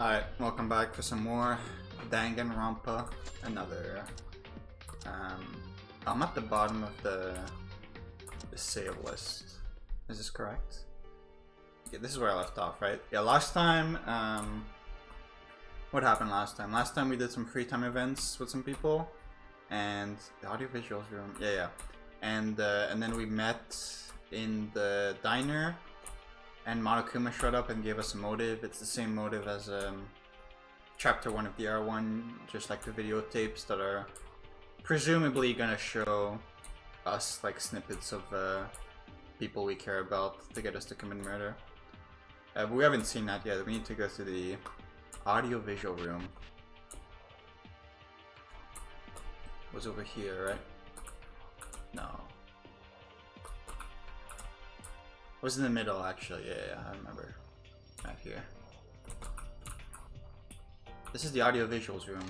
Alright, welcome back for some more Danganronpa. Another. I'm at the bottom of the save list. Is this correct? Yeah, this is where I left off, right? Yeah, last time, what happened last time? Last time we did some free time events with some people, and the audiovisuals room, yeah. And then we met in the diner, and Monokuma showed up and gave us a motive. It's the same motive as chapter 1 of DR1, just like the videotapes that are presumably gonna show us like snippets of people we care about to get us to commit murder. But we haven't seen that yet. We need to go to the audiovisual room. It was over here, right? No. It was in the middle, actually. Yeah, I remember. Right here. This is the audiovisuals room.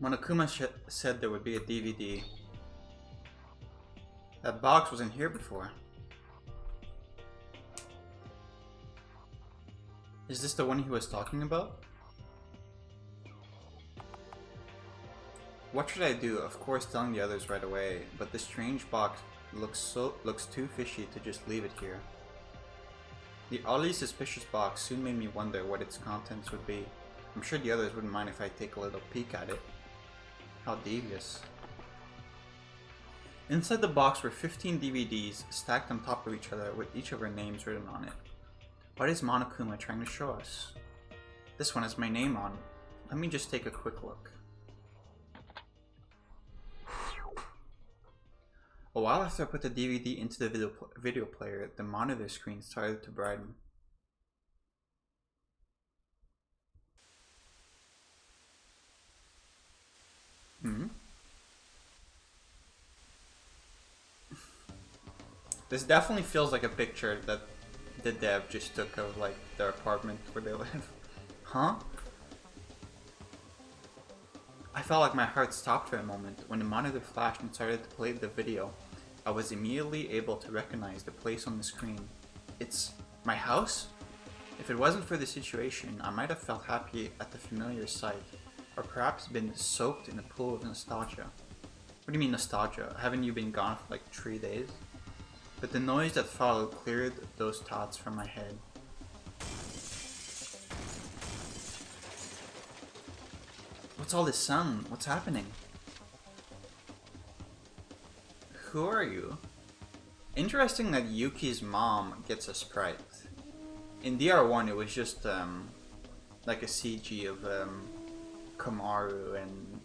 Monokuma said there would be a DVD. That box was in here before. Is this the one he was talking about? What should I do? Of course, telling the others right away, but this strange box looks too fishy to just leave it here. The oddly suspicious box soon made me wonder what its contents would be. I'm sure the others wouldn't mind if I take a little peek at it. How devious. Inside the box were 15 DVDs stacked on top of each other with each of our names written on it. What is Monokuma trying to show us? This one has my name on. Let me just take a quick look. A while after I put the DVD into the video player, the monitor screen started to brighten. This definitely feels like a picture that the dev just took of like their apartment where they live. Huh? I felt like my heart stopped for a moment. When the monitor flashed and started to play the video, I was immediately able to recognize the place on the screen. It's my house? If it wasn't for the situation, I might have felt happy at the familiar sight, or perhaps been soaked in a pool of nostalgia. What do you mean nostalgia? Haven't you been gone for like 3 days? But the noise that followed cleared those thoughts from my head. What's all this sound? What's happening? Who are you? Interesting that Yuki's mom gets a sprite. In DR1 it was just like a CG of Kamaru and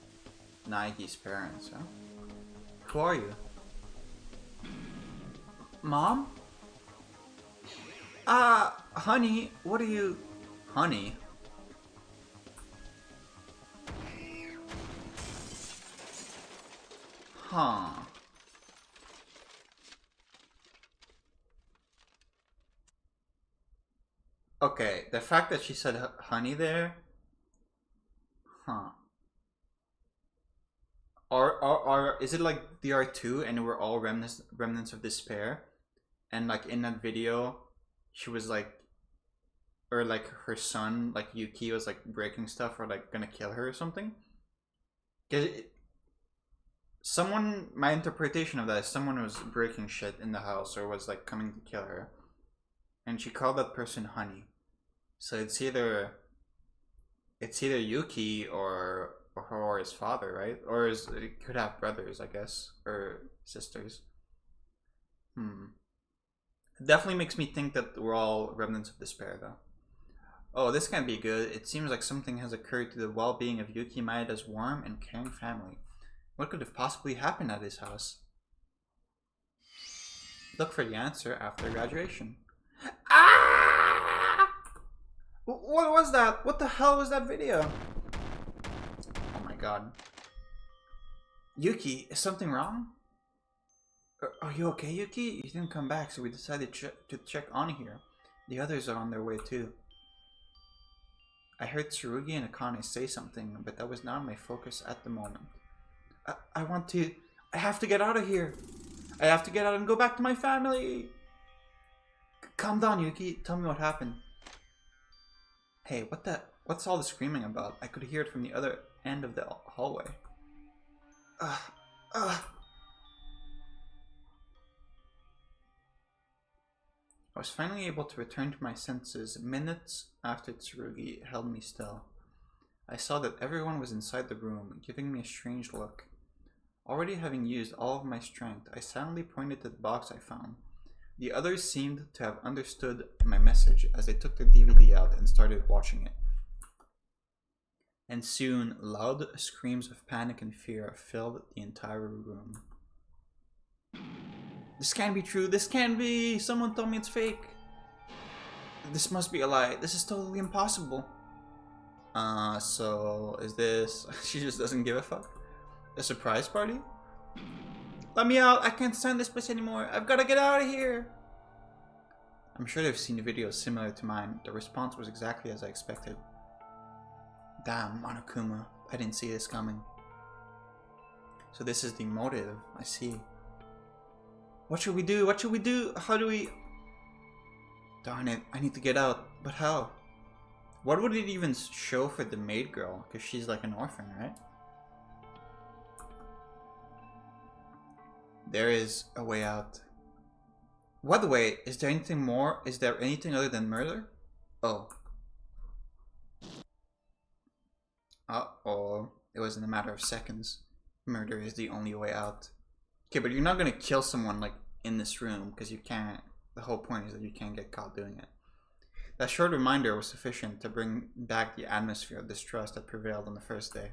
Naigi's parents, huh? Who are you? Mom? Honey, what are you... Honey? Huh. Okay, the fact that she said honey there... Huh. Or is it like DR2 and we're all remnants of despair? And like in that video, she was like... Or like her son, like Yuki, was like breaking stuff or like gonna kill her or something? Cause someone, my interpretation of that is someone was breaking shit in the house or was like coming to kill her. And she called that person honey. So it's either Yuki or his father, right? Or it could have brothers, I guess, or sisters. It definitely makes me think that we're all remnants of despair, though. Oh, this can't be good. It seems like something has occurred to the well-being of Yuki Maeda's warm and caring family. What could have possibly happened at his house? Look for the answer after graduation. Ah! What was that? What the hell was that video? Oh my god. Yuki, is something wrong? Are you okay, Yuki? You didn't come back, so we decided to check on here. The others are on their way too. I heard Tsurugi and Akane say something, but that was not my focus at the moment. I have to get out of here. I have to get out and go back to my family. Calm down, Yuki. Tell me what happened. Hey, what's all the screaming about? I could hear it from the other end of the hallway. Ugh. Ugh. I was finally able to return to my senses minutes after Tsurugi held me still. I saw that everyone was inside the room, giving me a strange look. Already having used all of my strength, I silently pointed to the box I found. The others seemed to have understood my message as they took their DVD out and started watching it. And soon, loud screams of panic and fear filled the entire room. This can't be true. This can't be. Someone told me it's fake. This must be a lie. This is totally impossible. So is this... She just doesn't give a fuck? A surprise party? Let me out. I can't stand this place anymore. I've got to get out of here. I'm sure they've seen videos similar to mine. The response was exactly as I expected. Damn, Monokuma. I didn't see this coming. So this is the motive. I see. What should we do? What should we do? How do we... Darn it. I need to get out. But how? What would it even show for the maid girl? Because she's like an orphan, right? There is a way out. What way? Is there anything more? Is there anything other than murder? Oh. Uh-oh. It was in a matter of seconds. Murder is the only way out. Okay, but you're not gonna kill someone like in this room because you can't. The whole point is that you can't get caught doing it. That short reminder was sufficient to bring back the atmosphere of distrust that prevailed on the first day.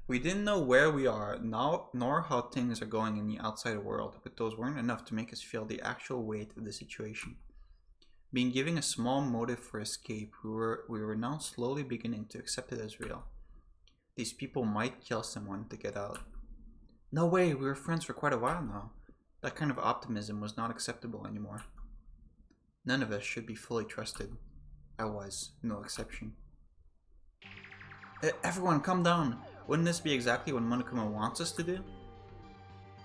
We didn't know where we are, nor how things are going in the outside world, but those weren't enough to make us feel the actual weight of the situation. Being given a small motive for escape, we were now slowly beginning to accept it as real. These people might kill someone to get out. No way, we were friends for quite a while now. That kind of optimism was not acceptable anymore. None of us should be fully trusted. I was no exception. Everyone, calm down. Wouldn't this be exactly what Monokuma wants us to do?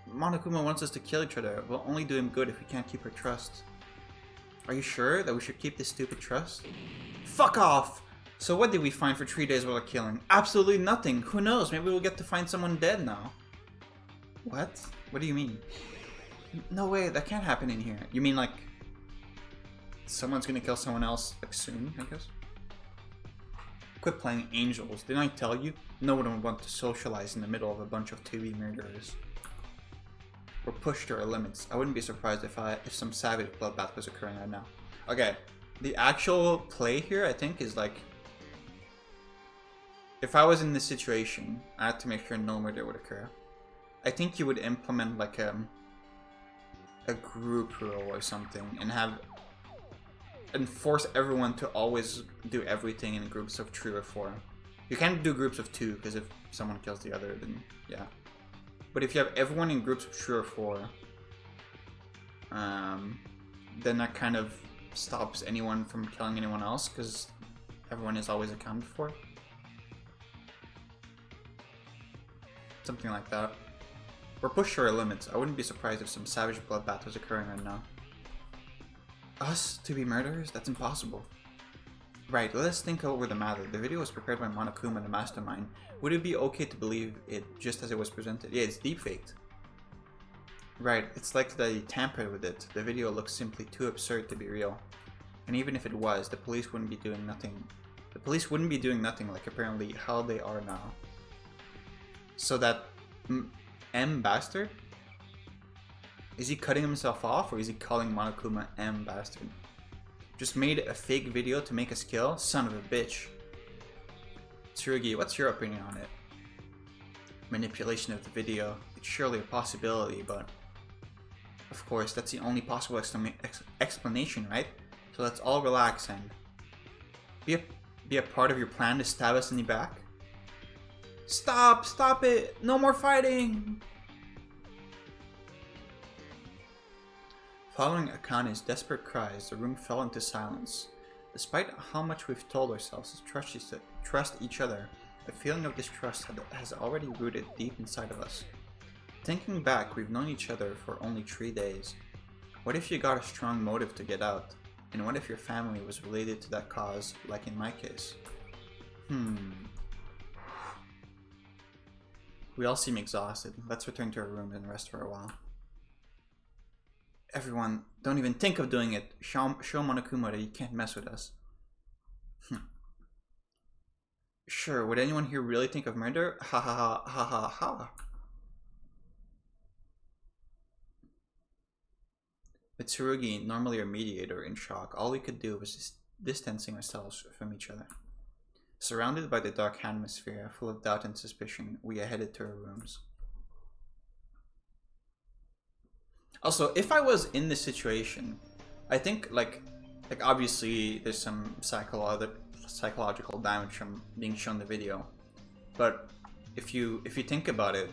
Monokuma wants us to kill each other. We'll only do him good if we can't keep her trust. Are you sure that we should keep this stupid trust? Fuck off! So what did we find for 3 days while killing? Absolutely nothing. Who knows? Maybe we'll get to find someone dead now. What? What do you mean? No way, that can't happen in here. You mean like... someone's gonna kill someone else like soon, I guess? Quit playing angels. Didn't I tell you? No one would want to socialize in the middle of a bunch of 2B murderers. We're pushed to our limits. I wouldn't be surprised if some savage bloodbath was occurring right now. Okay, the actual play here, I think, is like... if I was in this situation, I had to make sure no murder would occur. I think you would implement like a group rule or something and force everyone to always do everything in groups of 3 or 4. You can't do groups of 2 because if someone kills the other, then yeah. But if you have everyone in groups of 3 or 4, then that kind of stops anyone from killing anyone else because everyone is always accounted for. Something like that. We're pushed to our limits. I wouldn't be surprised if some savage bloodbath was occurring right now. Us to be murderers? That's impossible. Right, let us think over the matter. The video was prepared by Monokuma, the mastermind. Would it be okay to believe it just as it was presented? Yeah, it's deepfaked. Right, it's like they tampered with it. The video looks simply too absurd to be real. And even if it was, the police wouldn't be doing nothing. The police wouldn't be doing nothing like apparently how they are now. So that M bastard? Is he cutting himself off or is he calling Monokuma M bastard? Just made a fake video to make us kill? Son of a bitch. Tsurugi, what's your opinion on it? Manipulation of the video. It's surely a possibility, but... of course, that's the only possible explanation, right? So let's all relax and... Be a part of your plan to stab us in the back? Stop! Stop it! No more fighting! Following Akane's desperate cries, the room fell into silence. Despite how much we've told ourselves to trust each other, a feeling of distrust has already rooted deep inside of us. Thinking back, we've known each other for only 3 days. What if you got a strong motive to get out? And what if your family was related to that cause, like in my case? We all seem exhausted. Let's return to our room and rest for a while. Everyone, don't even think of doing it. Show Monokuma that he can't mess with us. Sure, would anyone here really think of murder? Ha ha ha ha ha ha. With Tsurugi, normally our mediator, in shock, all we could do was just distancing ourselves from each other. Surrounded by the dark atmosphere, full of doubt and suspicion, we headed to our rooms. Also, if I was in this situation, I think like obviously there's some psychological damage from being shown the video, but if you think about it,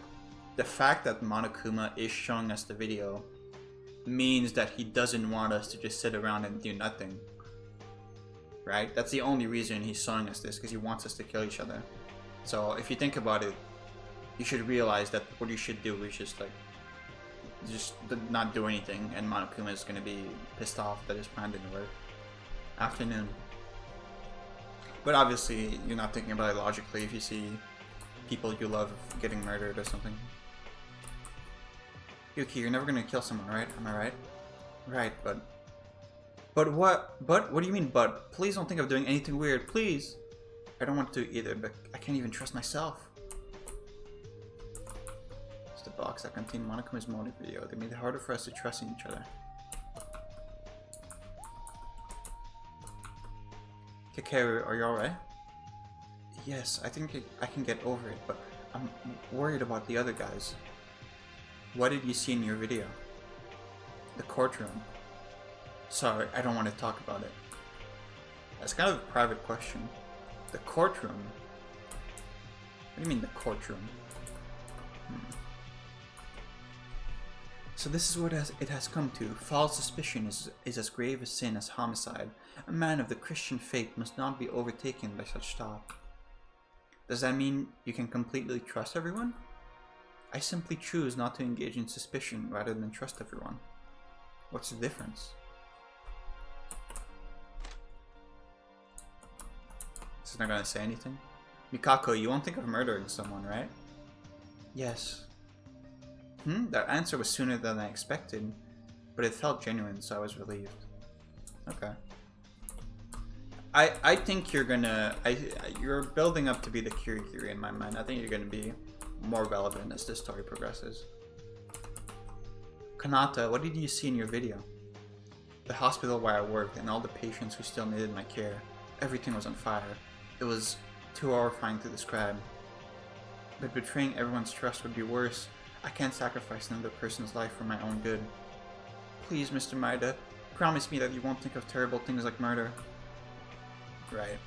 the fact that Monokuma is showing us the video means that he doesn't want us to just sit around and do nothing, right? That's the only reason he's showing us this, because he wants us to kill each other. So if you think about it, you should realize that what you should do is just not do anything, and Monokuma is going to be pissed off that his plan didn't work. Afternoon. But obviously, you're not thinking about it logically if you see people you love getting murdered or something. Yuki, you're never going to kill someone, right? Am I right? Right, But what? What do you mean, but? Please don't think of doing anything weird, please! I don't want to either, but I can't even trust myself. It's the box that contained Monokuma's motive video. They made it harder for us to trust in each other. Kakeru, are you alright? Yes, I think I can get over it, but I'm worried about the other guys. What did you see in your video? The courtroom. Sorry, I don't want to talk about it. That's kind of a private question. The courtroom? What do you mean the courtroom? So this is what it has come to. False suspicion is as grave a sin as homicide. A man of the Christian faith must not be overtaken by such thought. Does that mean you can completely trust everyone? I simply choose not to engage in suspicion rather than trust everyone. What's the difference? Is not gonna say anything? Mikako, you won't think of murdering someone, right? Yes. That answer was sooner than I expected, but it felt genuine, so I was relieved. Okay. I think you're gonna... you're building up to be the Kirigiri in my mind. I think you're gonna be more relevant as this story progresses. Kanata, what did you see in your video? The hospital where I worked and all the patients who still needed my care. Everything was on fire. It was too horrifying to describe. But betraying everyone's trust would be worse. I can't sacrifice another person's life for my own good. Please, Mr. Maeda, promise me that you won't think of terrible things like murder. Right.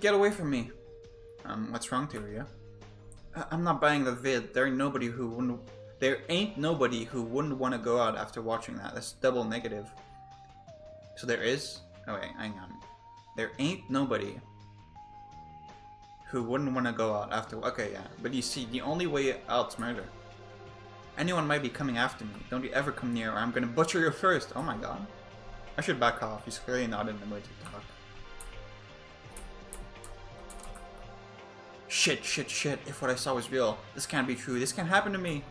Get away from me. What's wrong, Teruya? I'm not buying the vid. There ain't nobody who wouldn't want to go out after watching that. That's double negative. So there is? Oh wait, hang on. There ain't nobody who wouldn't want to go out after... Okay, yeah. But you see, the only way out's murder. Anyone might be coming after me. Don't you ever come near or I'm gonna butcher you first. Oh my god. I should back off. He's clearly not in the mood to talk. Shit. If what I saw was real, this can't be true. This can't happen to me.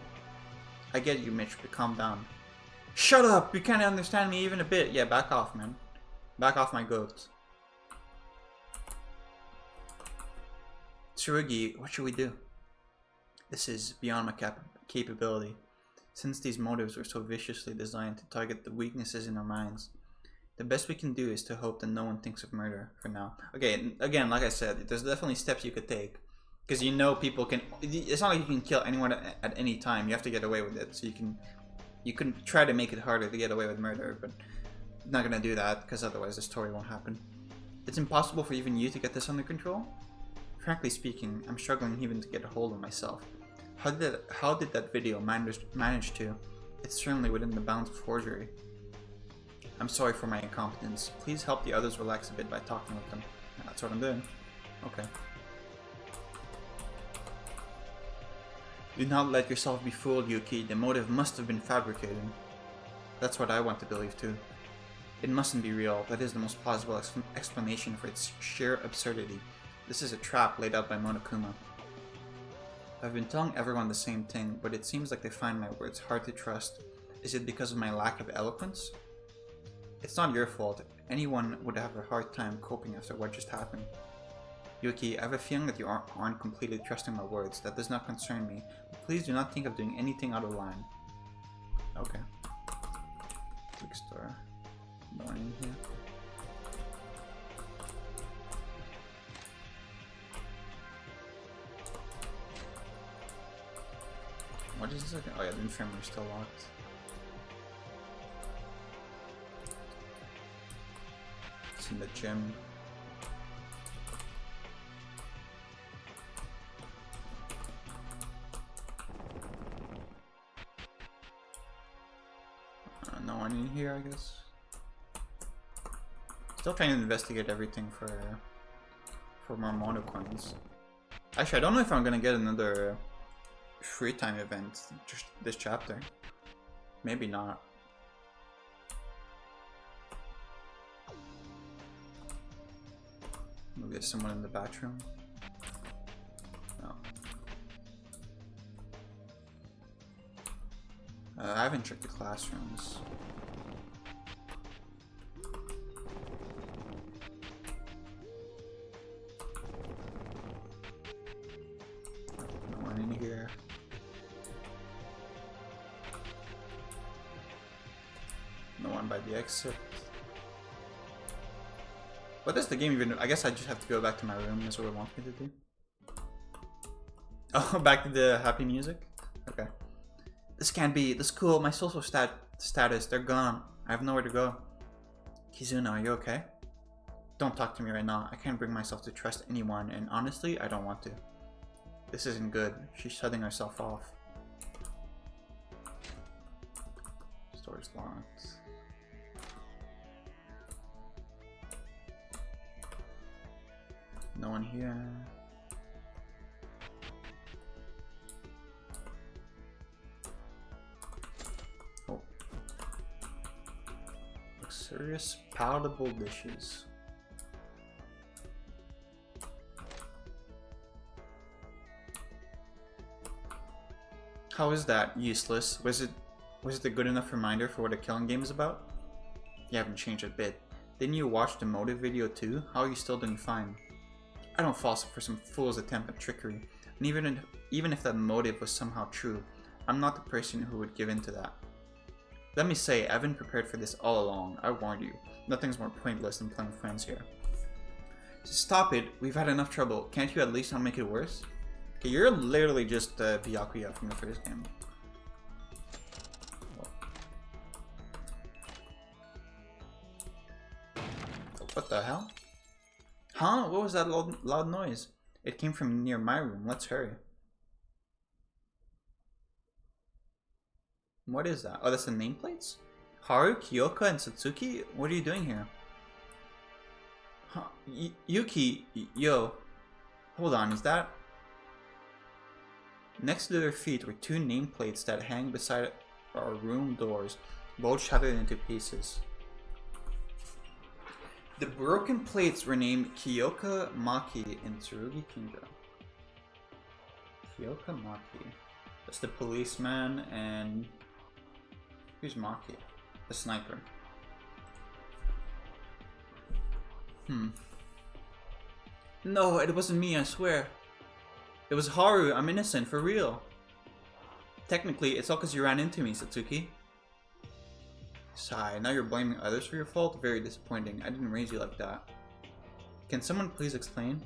I get you, Mitch, but calm down. Shut up! You can't understand me even a bit. Yeah, back off, man. Back off my goat. Tsurugi, what should we do? This is beyond my capability. Since these motives were so viciously designed to target the weaknesses in our minds, the best we can do is to hope that no one thinks of murder for now. Okay, again, like I said, there's definitely steps you could take. Because you know people can... It's not like you can kill anyone at any time. You have to get away with it. So you can try to make it harder to get away with murder, but I'm not gonna do that because otherwise the story won't happen. It's impossible for even you to get this under control? Frankly speaking, I'm struggling even to get a hold of myself. How did that video manage to? It's certainly within the bounds of forgery. I'm sorry for my incompetence. Please help the others relax a bit by talking with them. That's what I'm doing. Okay. Do not let yourself be fooled, Yuki. The motive must have been fabricated. That's what I want to believe too. It mustn't be real. That is the most plausible explanation for its sheer absurdity. This is a trap laid out by Monokuma. I've been telling everyone the same thing, but it seems like they find my words hard to trust. Is it because of my lack of eloquence? It's not your fault. Anyone would have a hard time coping after what just happened. Yuki, I have a feeling that you aren't completely trusting my words. That does not concern me. But please do not think of doing anything out of line. Okay. Bookstore. No one in here. What is this again? Oh yeah, the infirmary is still locked. It's in the gym. No one in here, I guess. Still trying to investigate everything for more mono coins. Actually, I don't know if I'm gonna get another free time event just this chapter. Maybe not. Maybe there's someone in the bathroom. No. I haven't checked the classrooms. No one in here. No one by the exit. What does the game even do? I guess I just have to go back to my room. That's what it wants me to do. Oh, back to the happy music? Okay. This can't be. The school, my social status, they're gone. I have nowhere to go. Kizuna, are you okay? Don't talk to me right now. I can't bring myself to trust anyone, and honestly, I don't want to. This isn't good. She's shutting herself off. Store's locked. No one here. Oh. Luxurious, palatable dishes. How is that? Useless. Was it a good enough reminder for what a killing game is about? You haven't changed a bit. Didn't you watch the motive video too? How are you still doing fine? I don't fall for some fool's attempt at trickery. And even if that motive was somehow true, I'm not the person who would give in to that. Let me say, I've been prepared for this all along. I warned you. Nothing's more pointless than playing friends here. Stop it. We've had enough trouble. Can't you at least not make it worse? Okay, you're literally just Byakuya from the first game. What the hell? Huh? What was that loud noise? It came from near my room. Let's hurry. What is that? Oh, that's the nameplates? Haru, Kyoka, and Satsuki? What are you doing here? Huh? Yuki, yo. Hold on, is that... Next to their feet were two nameplates that hang beside our room doors, both shattered into pieces. The broken plates were named Kyoka Maki and Tsurugi Kinja. Kyoka Maki. That's the policeman, and who's Maki? The sniper. No, it wasn't me, I swear. It was Haru, I'm innocent, for real. Technically, it's all because you ran into me, Satsuki. Sigh, now you're blaming others for your fault? Very disappointing. I didn't raise you like that. Can someone please explain?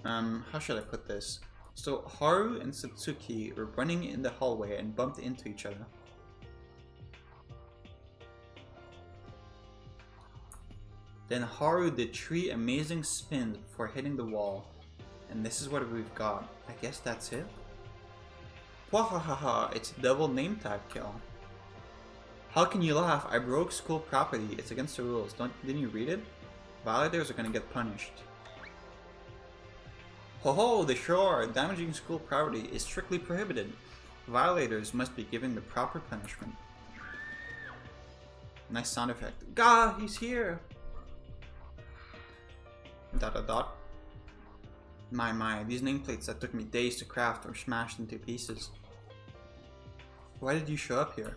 How should I put this? So, Haru and Satsuki were running in the hallway and bumped into each other. Then Haru did 3 amazing spins before hitting the wall. And this is what we've got. I guess that's it? Wahahaha, it's a double name tag kill. How can you laugh? I broke school property. It's against the rules. Didn't you read it? Violators are gonna get punished. Ho ho, the shore! Damaging school property is strictly prohibited. Violators must be given the proper punishment. Nice sound effect. Gah, he's here! Dot dot dot. My, these nameplates that took me days to craft are smashed into pieces. Why did you show up here?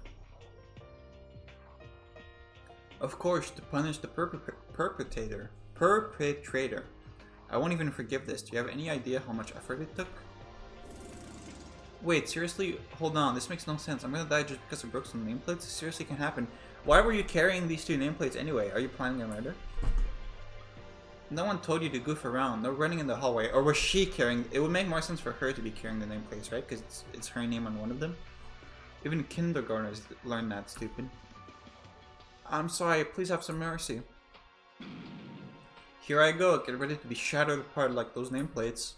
Of course, to punish the perpetrator. I won't even forgive this. Do you have any idea how much effort it took? Wait, seriously? Hold on, this makes no sense. I'm gonna die just because I broke some nameplates? This seriously can happen. Why were you carrying these two nameplates anyway? Are you planning a murder? No one told you to goof around. No running in the hallway. Or was she carrying... It would make more sense for her to be carrying the nameplates, right? Because it's her name on one of them. Even kindergartners learn that, stupid. I'm sorry, please have some mercy. Here I go, get ready to be shattered apart like those nameplates.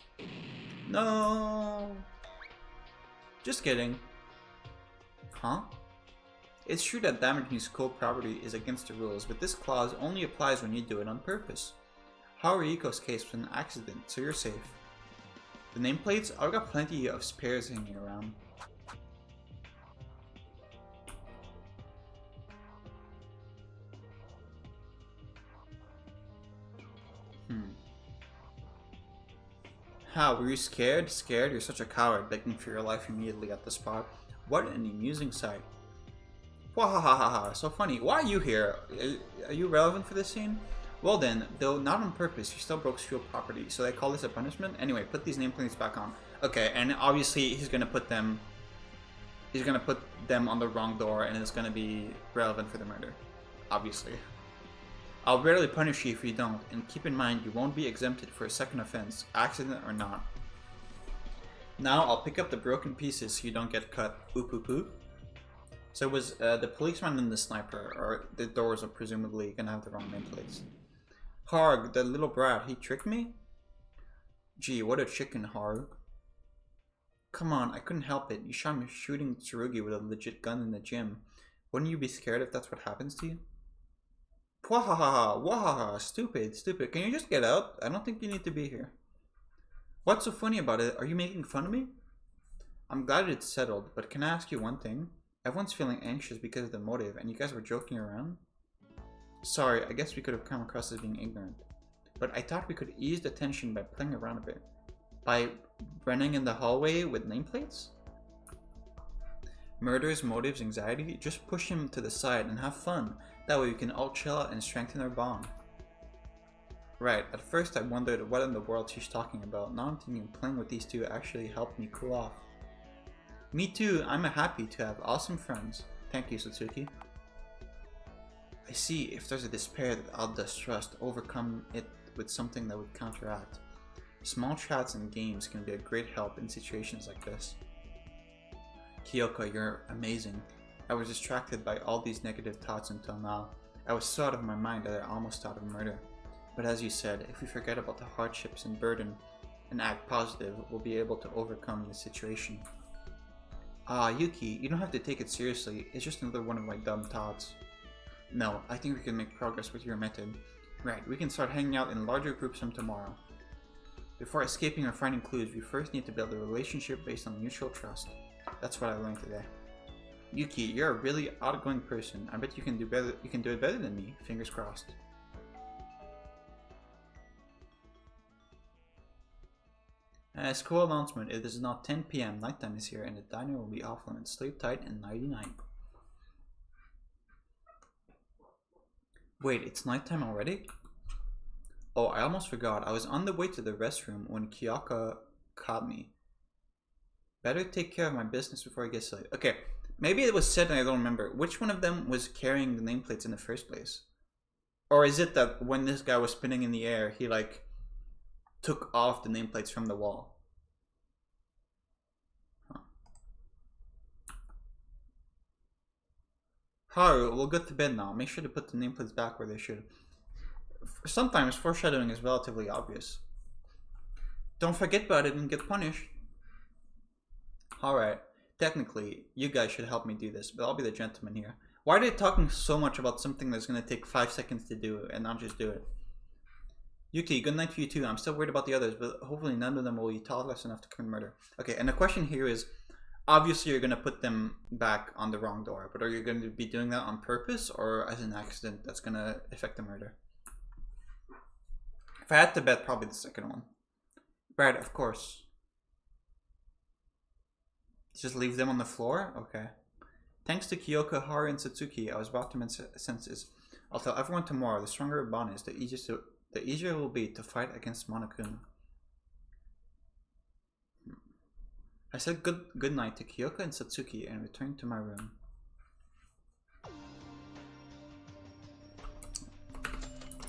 No! Just kidding. Huh? It's true that damaging school property is against the rules, but this clause only applies when you do it on purpose. Haruiko's case was an accident, so you're safe. The nameplates? I've got plenty of spares hanging around. How, were you scared? Scared? You're such a coward, begging for your life immediately at the spot. What an amusing sight. Wahahaha, so funny. Why are you here? Are you relevant for this scene? Well then, though not on purpose, you still broke school property, so they call this a punishment? Anyway, put these nameplates back on. Okay, and obviously he's gonna put them on the wrong door, and it's gonna be relevant for the murder. Obviously. I'll rarely punish you if you don't, and keep in mind you won't be exempted for a second offense, accident or not. Now I'll pick up the broken pieces so you don't get cut. Oop oop oop. So it was the policeman and the sniper, or the doors are presumably gonna have the wrong nameplates. Harg, the little brat, he tricked me? Gee, what a chicken, Harg. Come on, I couldn't help it. You shot me shooting Tsurugi with a legit gun in the gym. Wouldn't you be scared if that's what happens to you? Wahahaha, wahaha, stupid, stupid. Can you just get out? I don't think you need to be here. What's so funny about it? Are you making fun of me? I'm glad it's settled, but can I ask you one thing? Everyone's feeling anxious because of the motive, and you guys were joking around? Sorry, I guess we could have come across as being ignorant. But I thought we could ease the tension by playing around a bit. By running in the hallway with nameplates? Murders, motives, anxiety? Just push him to the side and have fun. That way we can all chill out and strengthen our bond. Right, at first I wondered what in the world she's talking about. Now I'm thinking playing with these two actually helped me cool off. Me too, I'm happy to have awesome friends. Thank you, Satsuki. I see, if there's a despair that outdoes trust, overcome it with something that would counteract. Small chats and games can be a great help in situations like this. Kyoko, you're amazing. I was distracted by all these negative thoughts until now. I was so out of my mind that I almost thought of murder. But as you said, if we forget about the hardships and burden and act positive, we'll be able to overcome the situation. Ah, Yuki, you don't have to take it seriously. It's just another one of my dumb thoughts. No, I think we can make progress with your method. Right, we can start hanging out in larger groups from tomorrow. Before escaping or finding clues, we first need to build a relationship based on mutual trust. That's what I learned today. Yuki, you're a really outgoing person. I bet you can do better. You can do it better than me. Fingers crossed. School announcement. It is now 10 PM. Nighttime is here, and the diner will be off limits. Sleep tight and nighty night. Wait, it's nighttime already? Oh, I almost forgot. I was on the way to the restroom when Kyoko caught me. Better take care of my business before I get late. Okay, maybe it was said and I don't remember. Which one of them was carrying the nameplates in the first place? Or is it that when this guy was spinning in the air, he like took off the nameplates from the wall? Huh. Haru, we'll go to bed now. Make sure to put the nameplates back where they should. Sometimes foreshadowing is relatively obvious. Don't forget about it and get punished. Alright, technically, you guys should help me do this, but I'll be the gentleman here. Why are they talking so much about something that's going to take 5 seconds to do and not just do it? Yuki, good night for you too. I'm still worried about the others, but hopefully none of them will be thoughtless enough to commit murder. Okay, and the question here is, obviously you're gonna put them back on the wrong door, but are you going to be doing that on purpose or as an accident that's gonna affect the murder? If I had to bet, probably the second one. Right, of course. Just leave them on the floor? Okay. Thanks to Kyoka, Haru, and Satsuki, I was about to make senses. I'll tell everyone tomorrow. The stronger a bond is, the easier it will be to fight against Monokuma. I said good night to Kyoka and Satsuki and returned to my room.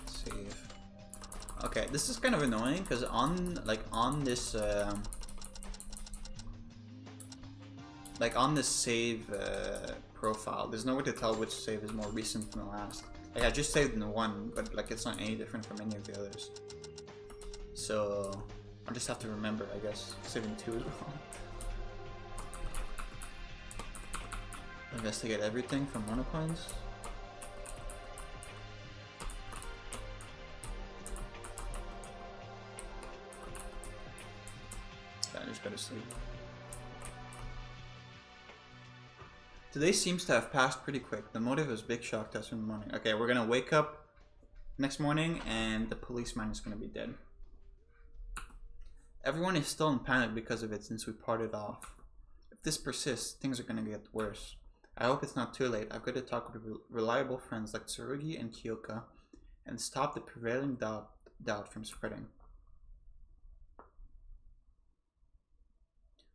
Save. Okay, this is kind of annoying because on this save profile, there's no way to tell which save is more recent than the last. Like I just saved in one, but like it's not any different from any of the others. So I'll just have to remember, I guess, saving 2 as well. Investigate everything from monocoins. I just go to sleep. Today seems to have passed pretty quick. The motive was big shock to us in the morning. Okay, we're gonna wake up next morning and the policeman is gonna be dead. Everyone is still in panic because of it since we parted off. If this persists, things are gonna get worse. I hope it's not too late. I've got to talk with reliable friends like Tsurugi and Kyoka and stop the prevailing doubt from spreading.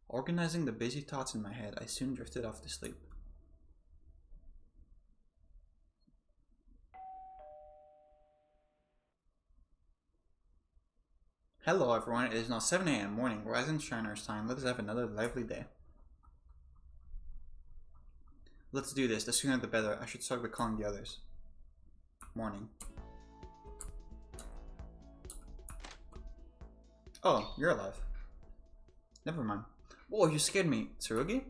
Organizing the busy thoughts in my head, I soon drifted off to sleep. Hello everyone, it is now 7 AM morning, rise and shine our sign. Let us have another lively day. Let's do this, the sooner the better. I should start with calling the others. Morning. Oh, you're alive. Never mind. Whoa, you scared me. Tsurugi?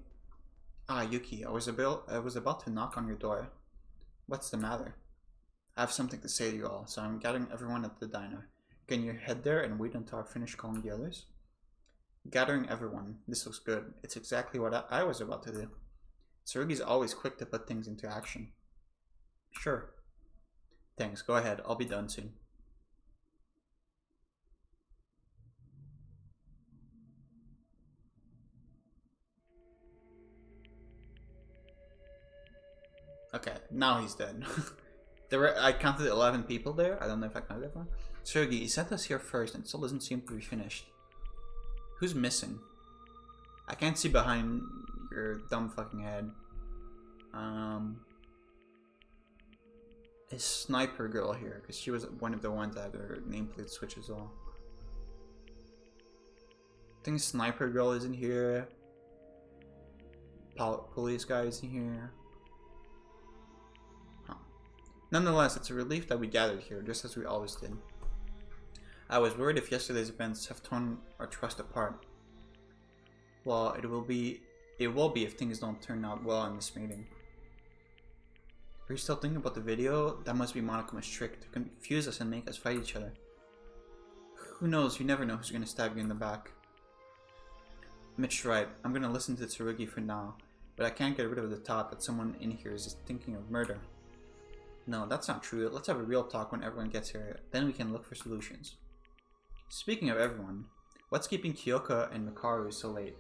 Ah, Yuki, I was about to knock on your door. What's the matter? I have something to say to you all, so I'm gathering everyone at the diner. Can you head there and wait until I finish calling the others? Gathering everyone. This looks good. It's exactly what I was about to do. Tsurugi's always quick to put things into action. Sure. Thanks, go ahead. I'll be done soon. Okay, now he's dead. I counted 11 people there. I don't know if I counted everyone. Tsurugi, he sent us here first and still doesn't seem to be finished. Who's missing? I can't see behind your dumb fucking head. Is Sniper Girl here? Because she was one of the ones that had her nameplate switch as well. I think Sniper Girl isn't here. Police guy isn't here. Huh. Nonetheless, it's a relief that we gathered here, just as we always did. I was worried if yesterday's events have torn our trust apart. Well, it will be if things don't turn out well in this meeting. Are you still thinking about the video? That must be Monokuma's trick to confuse us and make us fight each other. Who knows? You never know who's gonna stab you in the back. Mitch's right. I'm gonna listen to Tsurugi for now, but I can't get rid of the thought that someone in here is thinking of murder. No, that's not true. Let's have a real talk when everyone gets here. Then we can look for solutions. Speaking of everyone, what's keeping Kyoka and Makaru so late?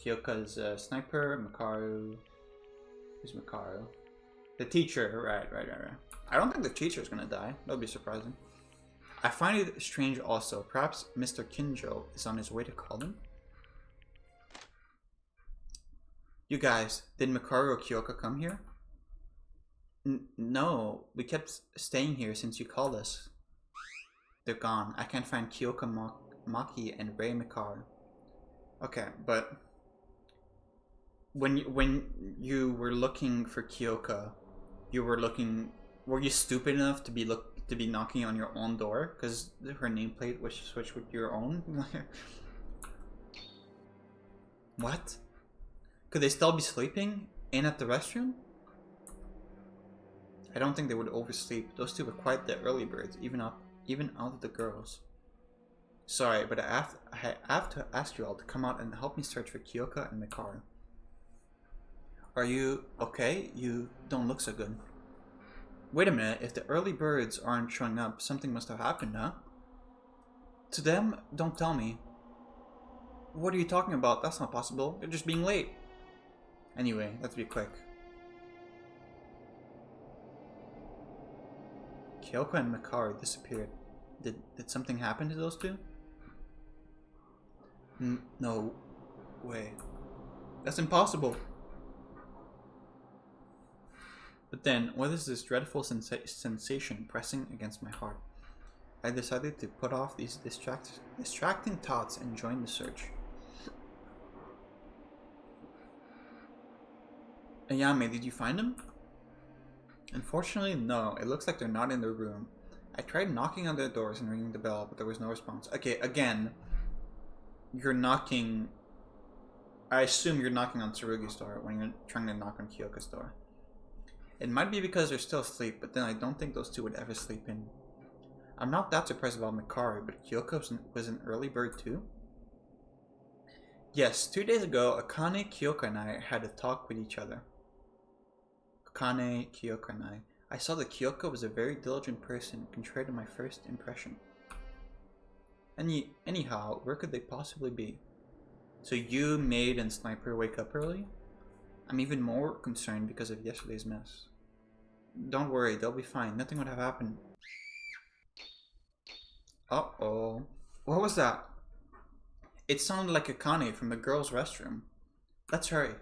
Kyoka's Sniper, Makaru... Who's Makaru? The teacher, right. I don't think the teacher's gonna die. That would be surprising. I find it strange also. Perhaps Mr. Kinjo is on his way to call him? You guys, did Makaru or Kyoka come here? No, we kept staying here since you called us. They're gone. I can't find Kyoka, Maki, and Rei Makaru. Okay, but... When you were looking for Kyoka, were you stupid enough to be knocking on your own door because her nameplate was switched with your own? What? Could they still be sleeping in at the restroom? I don't think they would oversleep. Those two were quite the early birds, even up even out of the girls. Sorry, but I have to ask you all to come out and help me search for Kyoka and Mikari. Are you okay? You don't look so good. Wait a minute, if the early birds aren't showing up, something must have happened, huh? To them, don't tell me. What are you talking about? That's not possible. They're just being late. Anyway, let's be quick. Kyoka and Mikari disappeared. Did something happen to those two? No way. That's impossible. But then, what is this dreadful sensation pressing against my heart? I decided to put off these distracting thoughts and join the search. Ayame, did you find them? Unfortunately, no. It looks like they're not in their room. I tried knocking on their doors and ringing the bell, but there was no response. Okay, again, you're knocking... I assume you're knocking on Tsurugi's door when you're trying to knock on Kyoka's door. It might be because they're still asleep, but then I don't think those two would ever sleep in. I'm not that surprised about Mikari, but Kyoka was an early bird too? Yes, 2 days ago, Akane, Kyoka, and I had a talk with each other. Akane, Kyoka, and I saw that Kyoka was a very diligent person, contrary to my first impression. Anyhow, where could they possibly be? So you, Maid, and Sniper wake up early? I'm even more concerned because of yesterday's mess. Don't worry, they'll be fine. Nothing would have happened. Uh-oh. What was that? It sounded like Akane from the girls' restroom. Let's hurry.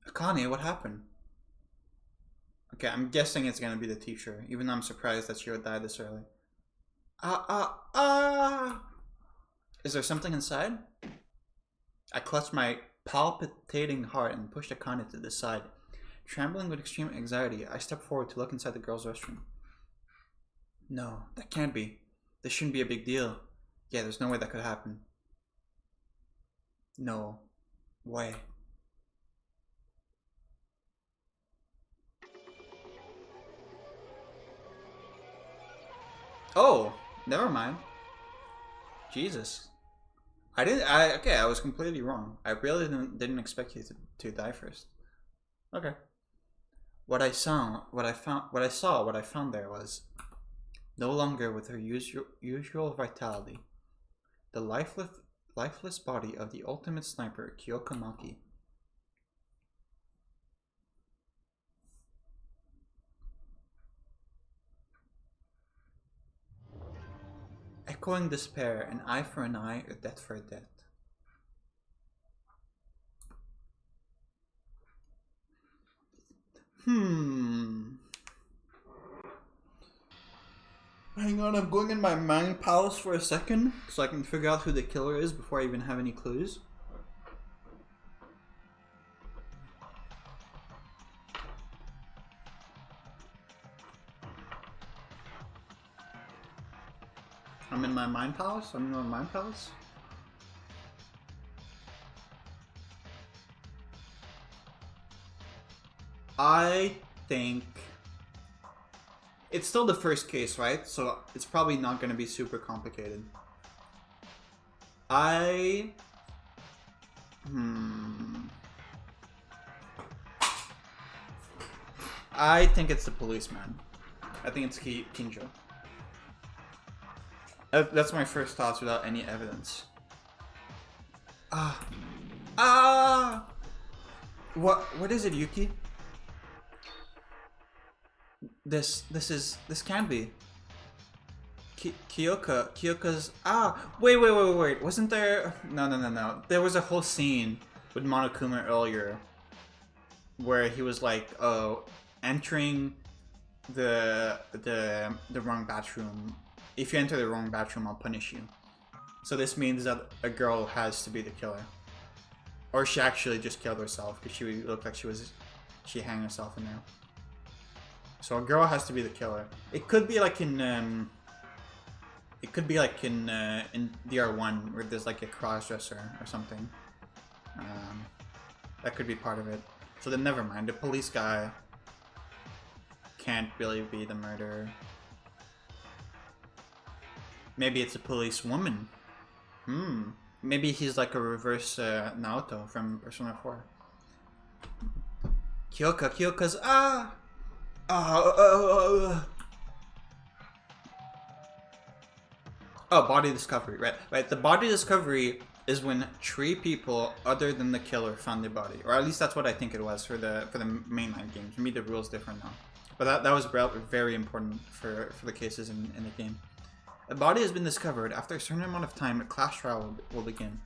Akane, what happened? Okay, I'm guessing it's gonna be the teacher, even though I'm surprised that she would die this early. Is there something inside? I clutched my palpitating heart and pushed Akane to the side. Trembling with extreme anxiety, I stepped forward to look inside the girls' restroom. No, that can't be. This shouldn't be a big deal. Yeah, there's no way that could happen. No way. Oh, never mind. Jesus. Okay, I was completely wrong. I really didn't expect you to die first. Okay. What I found there was no longer with her usual vitality. The lifeless body of the ultimate sniper, Kyoka Maki. Echoing despair, an eye for an eye, a death for a death. Hang on, I'm going in my mind palace for a second so I can figure out who the killer is before I even have any clues. I'm in my mind palace? I'm in my mind palace? I think it's still the first case, right? So it's probably not going to be super complicated. I think it's the policeman. I think it's Kinjo. That's my first thoughts without any evidence. What is it, Yuki? This can't be. Kyoka's wait. Wasn't there No. There was a whole scene with Monokuma earlier where he was like, oh, entering the wrong bathroom. If you enter the wrong bathroom, I'll punish you. So this means that a girl has to be the killer. Or she actually just killed herself because she looked like she hanged herself in there. So a girl has to be the killer. It could be like in DR1 where there's like a cross-dresser or something. That could be part of it. So then never mind. The police guy can't really be the murderer. Maybe it's a police woman. Maybe he's like a reverse Naoto from Persona 4. Kyoka's Oh, body discovery, right. The body discovery is when 3 people other than the killer found the body, or at least that's what I think it was for the mainline games. Maybe the rule's different now, but that was very important for the cases in the game. A body has been discovered. After a certain amount of time, a class trial will begin.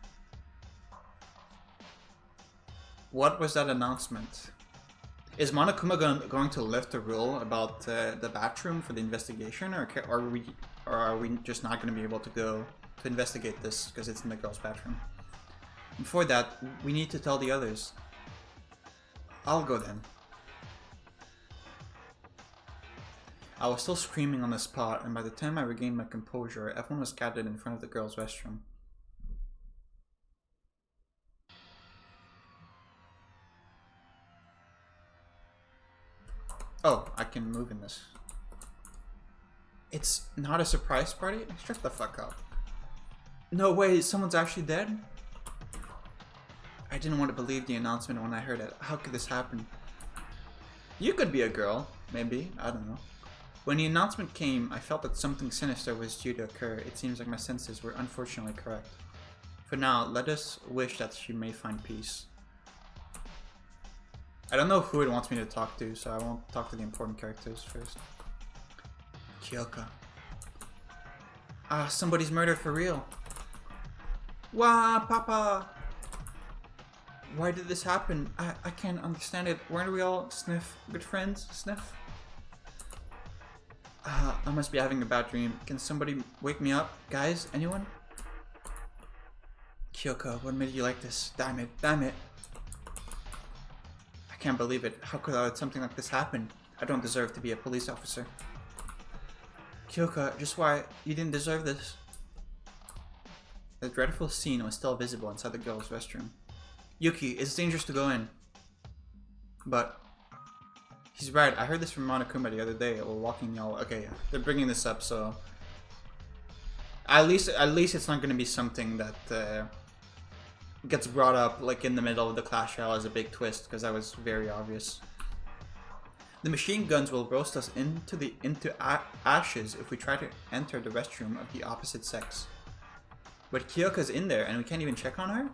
What was that announcement? Is Monokuma going to lift the rule about the bathroom for the investigation, or are we just not going to be able to go to investigate this because it's in the girls' bathroom? Before that, we need to tell the others. I'll go then. I was still screaming on the spot, and by the time I regained my composure, everyone was gathered in front of the girls' restroom. Oh, I can move in this. It's not a surprise party? Shut the fuck up. No way, someone's actually dead? I didn't want to believe the announcement when I heard it. How could this happen? You could be a girl, maybe, I don't know. When the announcement came, I felt that something sinister was due to occur. It seems like my senses were unfortunately correct. For now, let us wish that she may find peace. I don't know who it wants me to talk to, so I won't talk to the important characters first. Kyoka. Ah, somebody's murdered for real. Wah, Papa! Why did this happen? I can't understand it. Weren't we all sniff? Good friends? Sniff? I must be having a bad dream. Can somebody wake me up? Guys? Anyone? Kyoko, what made you like this? Damn it, damn it. I can't believe it. How could I let something like this happen? I don't deserve to be a police officer. Kyoko, just why? You didn't deserve this. The dreadful scene was still visible inside the girls' restroom. Yuki, it's dangerous to go in. But he's right. I heard this from Monokuma the other day while walking y'all. Okay, yeah. They're bringing this up, so at least it's not going to be something that gets brought up like in the middle of the clash trial as a big twist, because that was very obvious. The machine guns will roast us into ashes if we try to enter the restroom of the opposite sex. But Kyoka's in there and we can't even check on her?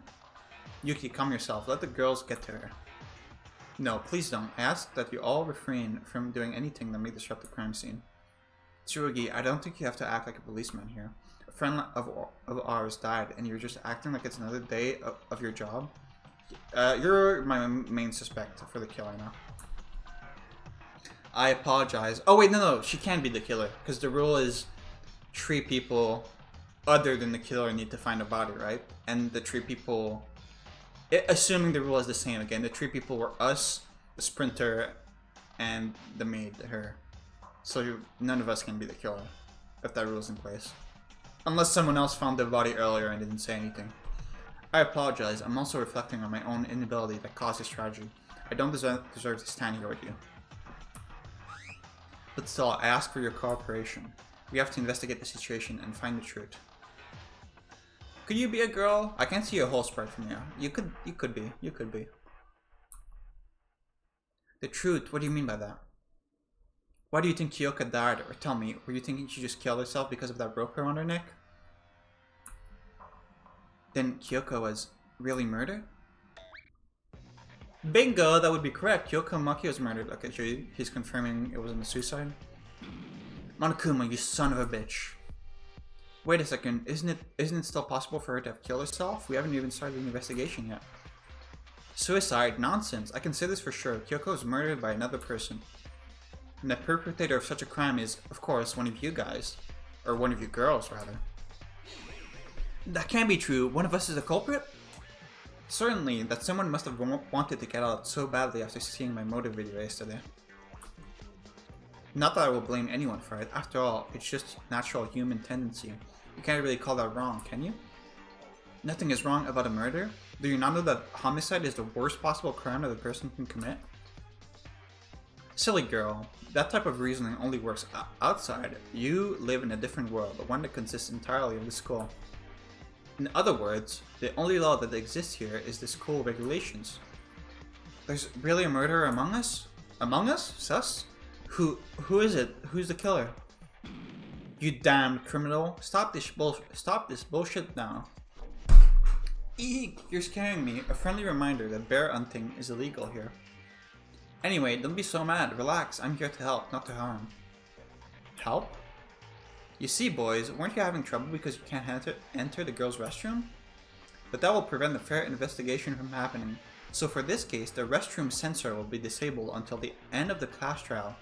Yuki, calm yourself. Let the girls get to her. No, please don't. I ask that you all refrain from doing anything that may disrupt the crime scene. Tsurugi, I don't think you have to act like a policeman here. A friend of ours died and you're just acting like it's another day of your job. You're my main suspect for the killer now. I apologize. Oh wait, no, she can be the killer, because the rule is 3 people other than the killer need to find a body, right? And the 3 people, assuming the rule is the same again, the 3 people were us, the sprinter, and the maid, her. So none of us can be the killer, if that rule is in place. Unless someone else found the body earlier and didn't say anything. I apologize. I'm also reflecting on my own inability that caused this tragedy. I don't deserve to stand here with you. But still, I ask for your cooperation. We have to investigate the situation and find the truth. Could you be a girl? I can't see a whole sprite from you. You could be. The truth? What do you mean by that? Why do you think Kyoka died? Or tell me, were you thinking she just killed herself because of that rope around her neck? Then Kyoka was really murdered? Bingo, that would be correct. Kyoka Maki was murdered. Okay, so he's confirming it wasn't a suicide. Monokuma, you son of a bitch. Wait a second, isn't it still possible for her to have killed herself? We haven't even started the investigation yet. Suicide? Nonsense. I can say this for sure. Kyoko was murdered by another person. And the perpetrator of such a crime is, of course, one of you guys. Or one of you girls, rather. That can't be true. One of us is a culprit? Certainly, that someone must have wanted to get out so badly after seeing my motive video yesterday. Not that I will blame anyone for it. After all, it's just natural human tendency. You can't really call that wrong, can you? Nothing is wrong about a murder. Do you not know that homicide is the worst possible crime that a person can commit? Silly girl. That type of reasoning only works outside. You live in a different world, one that consists entirely of the school. In other words, the only law that exists here is the school regulations. There's really a murderer among us? Among us? Sus? Who is it? Who's the killer? You damned criminal. Stop this bullshit now. Eek, you're scaring me. A friendly reminder that bear hunting is illegal here. Anyway, don't be so mad. Relax, I'm here to help, not to harm. Help? You see, boys, weren't you having trouble because you can't enter the girls' restroom? But that will prevent a fair investigation from happening. So for this case, the restroom sensor will be disabled until the end of the class trial.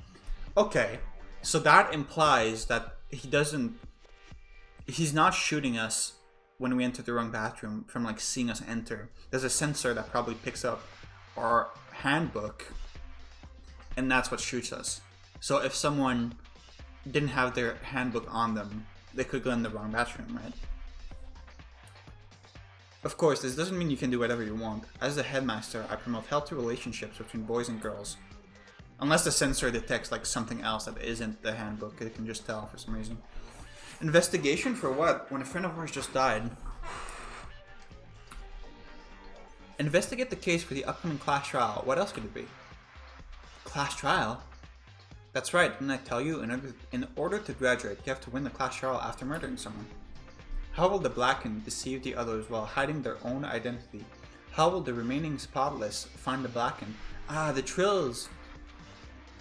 Okay, so that implies that he's not shooting us when we enter the wrong bathroom from like seeing us enter. There's a sensor that probably picks up our handbook, and that's what shoots us. So if someone didn't have their handbook on them, they could go in the wrong bathroom, right? Of course, this doesn't mean you can do whatever you want. As the headmaster, I promote healthy relationships between boys and girls. Unless the sensor detects like something else that isn't the handbook, it can just tell for some reason. Investigation for what? When a friend of ours just died. Investigate the case for the upcoming class trial. What else could it be? Class trial? That's right, didn't I tell you? In order to graduate, you have to win the class trial after murdering someone. How will the blackened deceive the others while hiding their own identity? How will the remaining spotless find the blackened? Ah, the trills!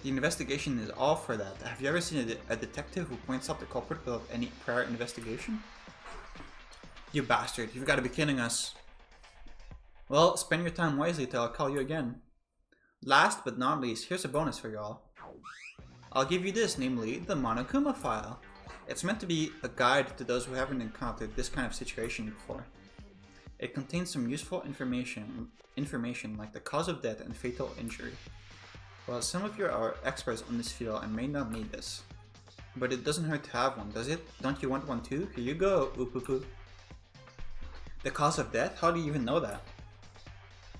The investigation is all for that. Have you ever seen a detective who points out the culprit without any prior investigation? You bastard, you've got to be kidding us. Well, spend your time wisely till I'll call you again. Last but not least, here's a bonus for y'all. I'll give you this, namely the Monokuma file. It's meant to be a guide to those who haven't encountered this kind of situation before. It contains some useful information like the cause of death and fatal injury. Well, some of you are experts on this field and may not need this. But it doesn't hurt to have one, does it? Don't you want one too? Here you go, oopoo. The cause of death? How do you even know that?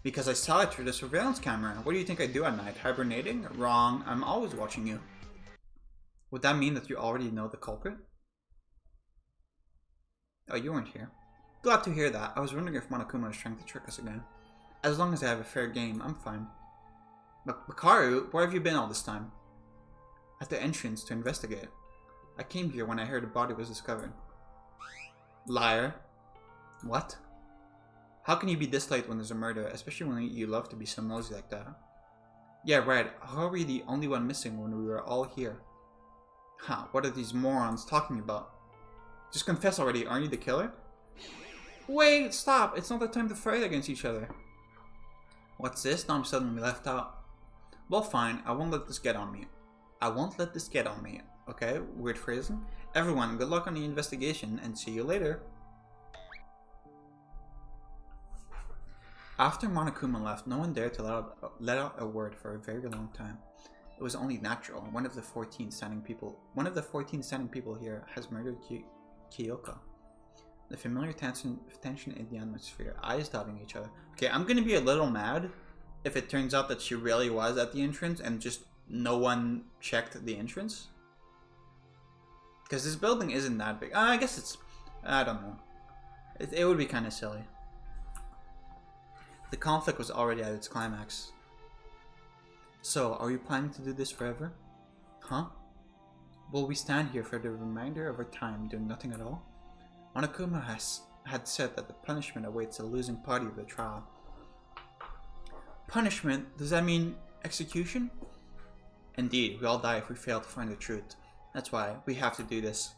Because I saw it through the surveillance camera. What do you think I do at night? Hibernating? Wrong, I'm always watching you. Would that mean that you already know the culprit? Oh, you weren't here. Glad to hear that. I was wondering if Monokuma was trying to trick us again. As long as I have a fair game, I'm fine. But Bakaru, where have you been all this time? At the entrance to investigate. I came here when I heard the body was discovered. Liar. What? How can you be this late when there's a murder, especially when you love to be so nosy like that? Yeah, right. How are we the only one missing when we were all here? Huh, what are these morons talking about? Just confess already, aren't you the killer? Wait, stop! It's not the time to fight against each other. What's this? Now I'm suddenly left out. Well, fine, I won't let this get on me. I won't let this get on me. Okay, weird phrasing. Everyone, good luck on the investigation and see you later. After Monokuma left, no one dared to let out a word for a very long time. It was only natural. One of the 14 standing people here has murdered Kyoka. The familiar tension in the atmosphere, eyes dotting each other. Okay, I'm gonna be a little mad if it turns out that she really was at the entrance and just no one checked the entrance. Because this building isn't that big. I guess it's... I don't know. It would be kind of silly. The conflict was already at its climax. So, are we planning to do this forever? Huh? Will we stand here for the remainder of our time doing nothing at all? Monokuma had said that the punishment awaits the losing party of the trial. Punishment? Does that mean execution? Indeed, we all die if we fail to find the truth. That's why we have to do this.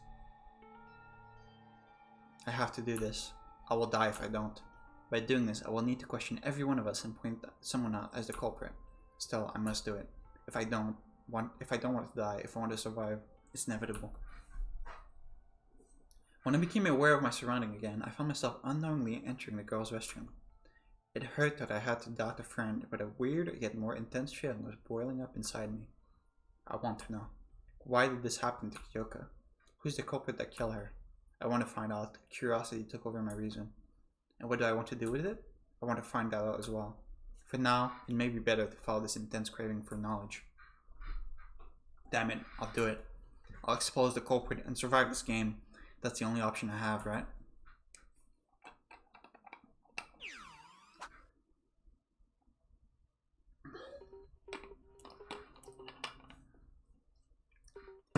I have to do this. I will die if I don't. By doing this, I will need to question every one of us and point someone out as the culprit. Still, I must do it. If I don't want to die, if I want to survive, it's inevitable. When I became aware of my surrounding again, I found myself unknowingly entering the girls' restroom. It hurt that I had to doubt a friend, but a weird yet more intense feeling was boiling up inside me. I want to know. Why did this happen to Kyoka? Who's the culprit that killed her? I want to find out. Curiosity took over my reason. And what do I want to do with it? I want to find that out as well. For now, it may be better to follow this intense craving for knowledge. Damn it, I'll do it. I'll expose the culprit and survive this game. That's the only option I have, right?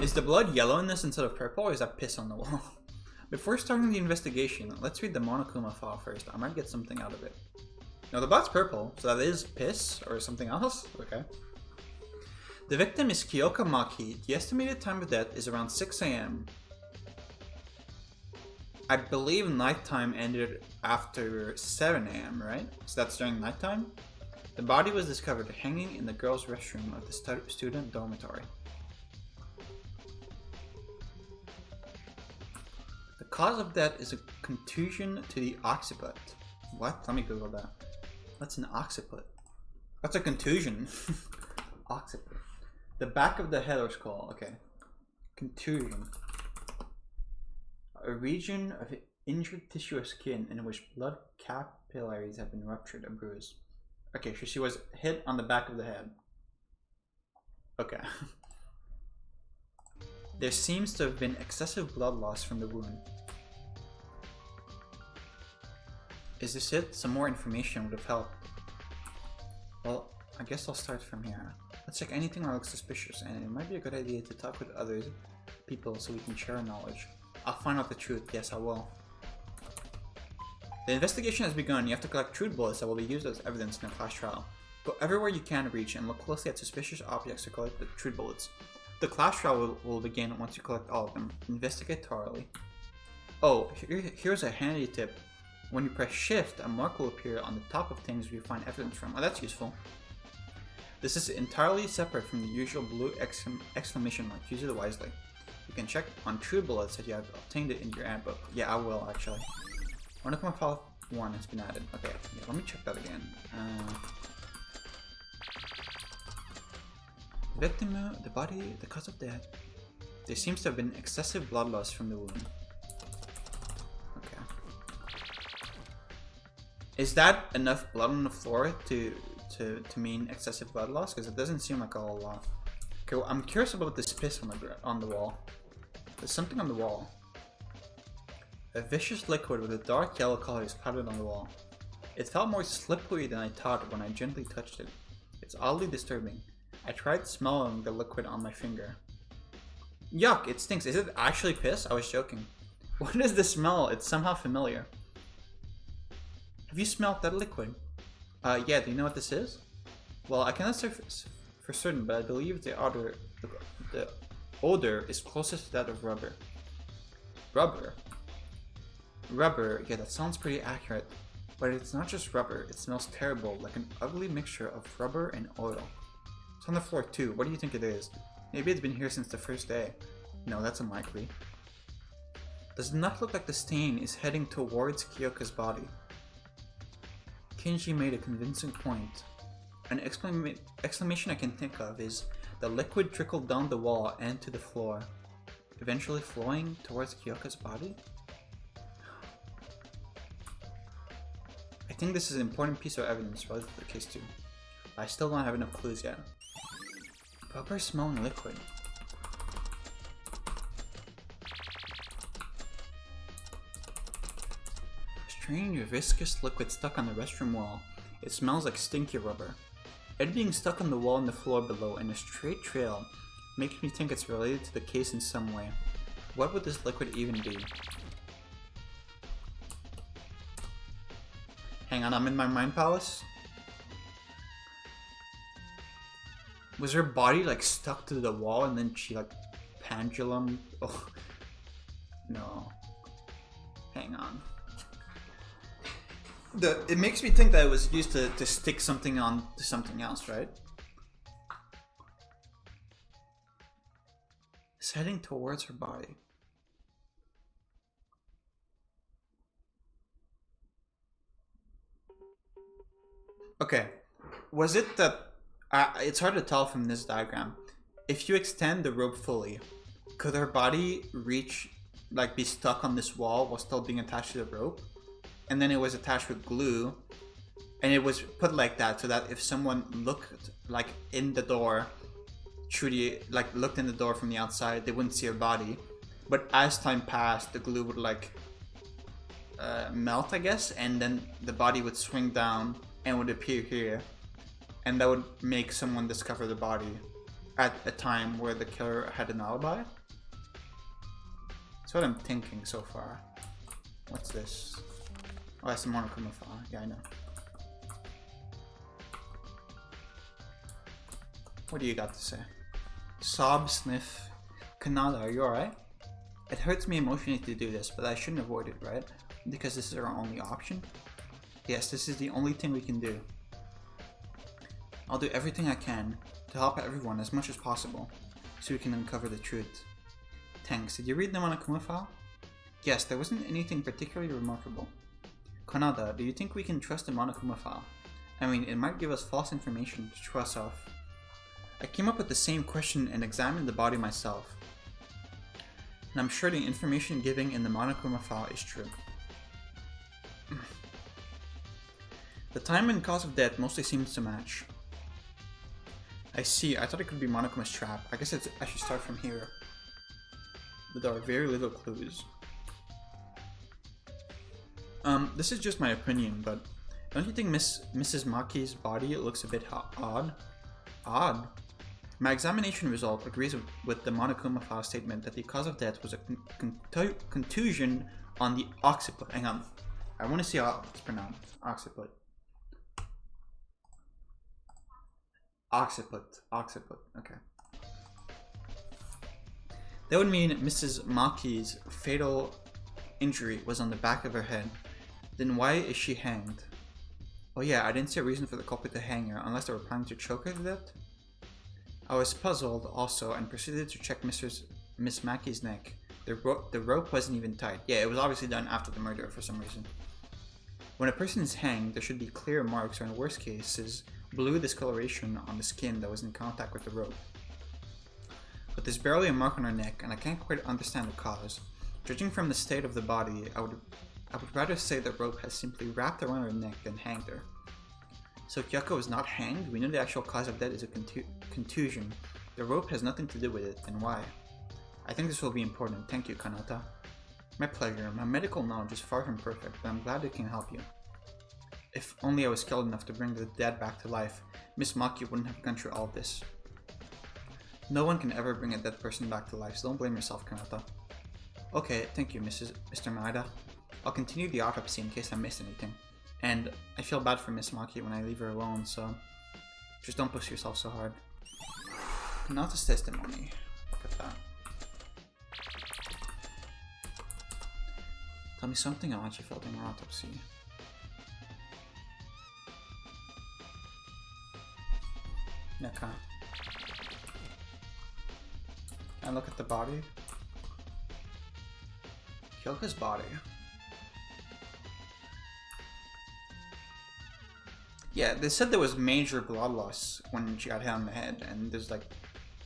Is the blood yellow in this instead of purple, or is that piss on the wall? Before starting the investigation, let's read the Monokuma file first. I might get something out of it. No, the blood's purple, so that is piss or something else? Okay. The victim is Kyoka Maki. The estimated time of death is around 6 AM. I believe nighttime ended after 7 AM, right? So that's during nighttime? The body was discovered hanging in the girls' restroom of the student dormitory. The cause of death is a contusion to the occiput. What? Let me Google that. What's an occiput? What's a contusion? Occiput. The back of the head or skull. Okay. Contusion. A region of injured tissue or skin in which blood capillaries have been ruptured or bruised. Okay, so she was hit on the back of the head. Okay. There seems to have been excessive blood loss from the wound. Is this it? Some more information would have helped. Well, I guess I'll start from here. Let's check anything that looks suspicious, and it might be a good idea to talk with other people so we can share our knowledge. I'll find out the truth. Yes, I will. The investigation has begun. You have to collect truth bullets that will be used as evidence in a class trial. Go everywhere you can reach and look closely at suspicious objects to collect the truth bullets. The class trial will begin once you collect all of them. Investigate thoroughly. Oh, here's a handy tip. When you press shift, a mark will appear on the top of things you find evidence from. Oh, that's useful. This is entirely separate from the usual blue exclamation mark. Use it wisely. You can check on true bullets that you have obtained it in your ad book. Yeah, I will actually. Monokuma file 1 has been added. Okay, yeah, let me check that again. The victim, the body, the cause of death. There seems to have been excessive blood loss from the wound. Okay. Is that enough blood on the floor to mean excessive blood loss? Because it doesn't seem like a whole lot. Okay, well, I'm curious about this piss on the wall. There's something on the wall. A vicious liquid with a dark yellow color is powdered on the wall. It felt more slippery than I thought when I gently touched it. It's oddly disturbing. I tried smelling the liquid on my finger. Yuck, it stinks. Is it actually piss? I was joking. What is the smell? It's somehow familiar. Have you smelled that liquid? Yeah, do you know what this is? Well, I cannot say for certain, but I believe the odor is closest to that of rubber. Rubber? Rubber, yeah, that sounds pretty accurate. But it's not just rubber, it smells terrible, like an ugly mixture of rubber and oil. It's on the floor too. What do you think it is? Maybe it's been here since the first day. No, that's unlikely. Does not look like the stain is heading towards Kyoka's body. Kinji made a convincing point. An exclamation I can think of is the liquid trickled down the wall and to the floor, eventually flowing towards Kyoka's body? I think this is an important piece of evidence related to the case too. I still don't have enough clues yet. Rubber smelling liquid. Strange viscous liquid stuck on the restroom wall. It smells like stinky rubber. It being stuck on the wall and the floor below in a straight trail makes me think it's related to the case in some way. What would this liquid even be? Hang on, I'm in my mind palace. Was her body like stuck to the wall and then she like pendulum? Oh, no. Hang on. It makes me think that it was used to stick something on to something else, right? It's heading towards her body. Okay, was it that... it's hard to tell from this diagram. If you extend the rope fully, could her body reach, like be stuck on this wall while still being attached to the rope? And then it was attached with glue, and it was put like that so that if someone looked like in the door Trudy like looked in the door from the outside, they wouldn't see her body. But as time passed, the glue would like melt, I guess, and then the body would swing down and would appear here, and that would make someone discover the body at a time where the killer had an alibi. That's what I'm thinking so far. What's this? Oh, that's the monochroma file. Yeah, I know. What do you got to say? Sob, sniff. Kanada, are you alright? It hurts me emotionally to do this, but I shouldn't avoid it, right? Because this is our only option? Yes, this is the only thing we can do. I'll do everything I can to help everyone as much as possible, so we can uncover the truth. Thanks. Did you read the Monokuma file? Yes, there wasn't anything particularly remarkable. Kanada, do you think we can trust the Monokuma file? I mean, it might give us false information to trust off. I came up with the same question and examined the body myself. And I'm sure the information given in the Monokuma file is true. The time and cause of death mostly seems to match. I see, I thought it could be Monokuma's trap. I guess I should start from here. But there are very little clues. This is just my opinion, but don't you think Mrs. Maki's body looks a bit odd? Odd? My examination result agrees with the Monokuma file statement that the cause of death was a contusion on the occiput. Hang on. I want to see how it's pronounced. Occiput. Occiput. Occiput. Okay. That would mean Mrs. Maki's fatal injury was on the back of her head. Then why is she hanged? Oh yeah, I didn't see a reason for the culprit to hang her unless they were planning to choke her to death. I was puzzled also and proceeded to check Miss Maki's neck. The rope wasn't even tight. Yeah, it was obviously done after the murder for some reason. When a person is hanged, there should be clear marks or in worst cases, blue discoloration on the skin that was in contact with the rope. But there's barely a mark on her neck and I can't quite understand the cause. Judging from the state of the body, I would rather say the rope has simply wrapped around her neck than hanged her. So Kyoko was not hanged? We know the actual cause of death is a contusion. The rope has nothing to do with it, then why? I think this will be important. Thank you, Kanata. My pleasure. My medical knowledge is far from perfect, but I'm glad it can help you. If only I was skilled enough to bring the dead back to life, Miss Maki wouldn't have gone through all this. No one can ever bring a dead person back to life, so don't blame yourself, Kanata. Okay, thank you, Mr. Maeda. I'll continue the autopsy in case I missed anything. And I feel bad for Miss Maki when I leave her alone, so just don't push yourself so hard. Kanata's testimony. Look at that. Tell me something odd you felt in your autopsy. Okay. And look at the body. Kyoko's body. Yeah, they said there was major blood loss when she got hit on the head, and there's like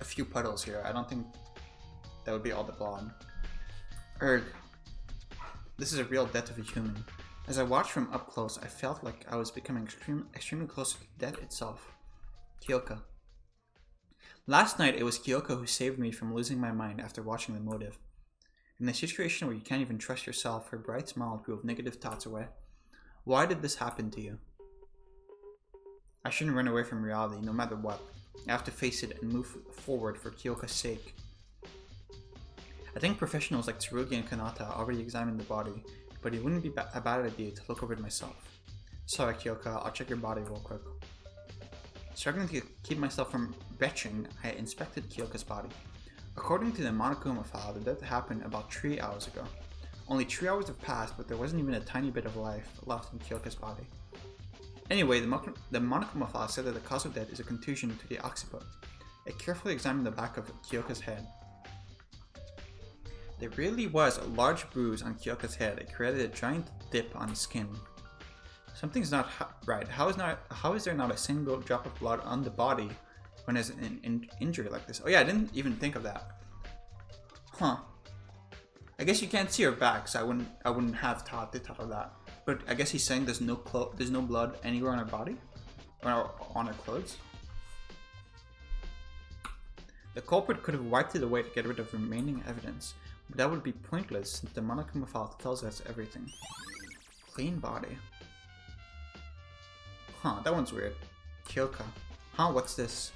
a few puddles here. I don't think that would be all the blood. Erg. This is a real death of a human. As I watched from up close, I felt like I was becoming extremely close to death itself. Kyoko. Last night, it was Kyoko who saved me from losing my mind after watching the motive. In a situation where you can't even trust yourself, her bright smile drove negative thoughts away. Why did this happen to you? I shouldn't run away from reality, no matter what. I have to face it and move forward for Kyoko's sake. I think professionals like Tsurugi and Kanata already examined the body, but it wouldn't be a bad idea to look over it myself. Sorry, Kyoko, I'll check your body real quick. Struggling to keep myself from retching, I inspected Kyoko's body. According to the Monokuma file, the death happened about 3 hours ago. Only 3 hours have passed, but there wasn't even a tiny bit of life left in Kyoko's body. Anyway, the Monokuma file said that the cause of death is a contusion to the occiput. I carefully examined the back of Kyoko's head. There really was a large bruise on Kyoko's head. It created a giant dip on the skin. Something's not right. How is there not a single drop of blood on the body when there's an injury like this? Oh yeah, I didn't even think of that. Huh. I guess you can't see her back, so I wouldn't have thought of that. But I guess he's saying there's no blood anywhere on her body? Or on her clothes? The culprit could have wiped it away to get rid of remaining evidence, but that would be pointless since the Monokuma file tells us everything. Clean body. Huh, that one's weird. Kyoka. Huh, what's this?